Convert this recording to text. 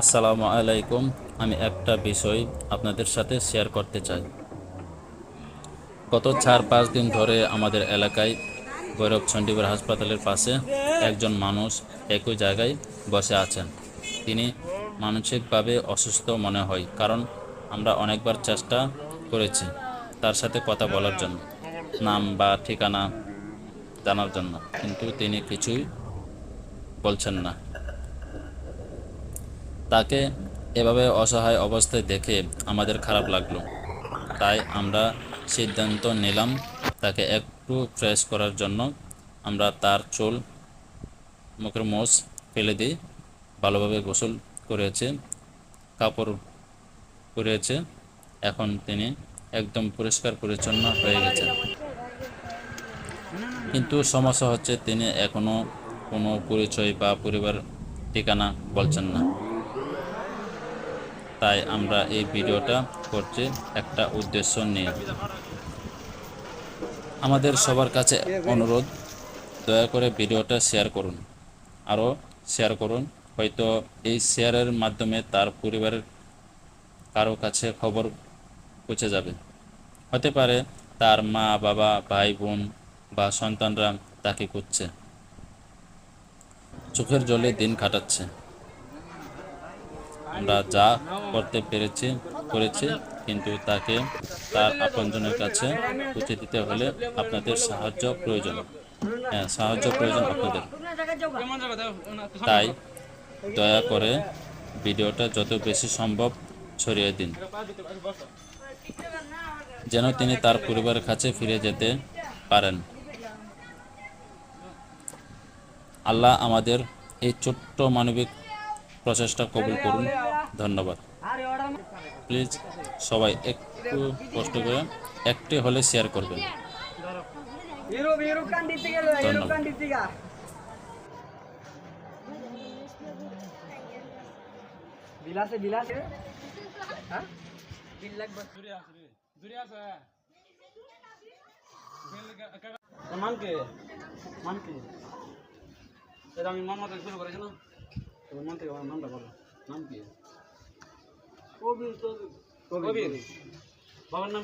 আসসালামু আলাইকুম। আমি একটা বিষয় আপনাদের সাথে শেয়ার করতে চাই। গত 4-5 দিন ধরে আমাদের এলাকায় ভৈরব চণ্ডীগড় হাসপাতালের পাশে একজন মানুষ একই জায়গায় বসে আছেন। তিনি মানসিকভাবে অসুস্থ মনে হয়, কারণ আমরা অনেকবার চেষ্টা করেছি তার সাথে কথা বলার জন্য, নাম বা ঠিকানা জানার জন্য, কিন্তু তিনি কিছুই বলছেন না। তাকে এভাবে অসহায় অবস্থায় দেখে আমাদের খারাপ লাগলো, তাই আমরা সিদ্ধান্ত নিলাম তাকে একটু ফ্রেশ করার জন্য। আমরা তার চুল, মুখের মোজ ফেলে দিই, ভালোভাবে গোসল করেছে, কাপড় পরেছে। এখন তিনি একদম পরিষ্কার পরিচ্ছন্ন হয়ে গেছেন। কিন্তু সমস্যা হচ্ছে, তিনি এখনও কোনো পরিচয় বা পরিবার ঠিকানা বলছেন না। তাই আমরা এই ভিডিওটা করছি একটা উদ্দেশ্য নিয়ে। আমাদের সবার কাছে অনুরোধ, দয়া করে ভিডিওটা শেয়ার করুন, আরও শেয়ার করুন। হয়তো এই শেয়ারের মাধ্যমে তার পরিবারের কারো কাছে খবর পৌঁছে যাবে। হতে পারে তার মা, বাবা, ভাই, বোন বা সন্তানরা তাকে খুঁজছে, চোখের জলে দিন কাটাচ্ছে। আমরা যা করতে পেরেছি করেছি, কিন্তু তাকে তার আপনজনের কাছে পৌঁছে দিতে হলে আপনাদের সাহায্য প্রয়োজন। হ্যাঁ, সাহায্য প্রয়োজন আপনাদের। তাই দয়া করে ভিডিওটা যত বেশি সম্ভব ছড়িয়ে দিন, যেন তিনি তার পরিবারের কাছে ফিরে যেতে পারেন। আল্লাহ আমাদের এই ছোট্ট মানবিক প্রচেষ্টা কবুল করুন। ধন্যবাদ। প্লিজ সবাই একটু কষ্ট করে একটি হলে শেয়ার করবেন। ধন্যবাদ। বিলাসে বিলাসে হ্যাঁ বিল লাগবে জুরি আছে মানকে মানকে এটা আমি মান মতো শুরু করেছি না, তোমার মান থেকে আমার নামটা বলো। নাম কি? কবির। কবির বাবার নাম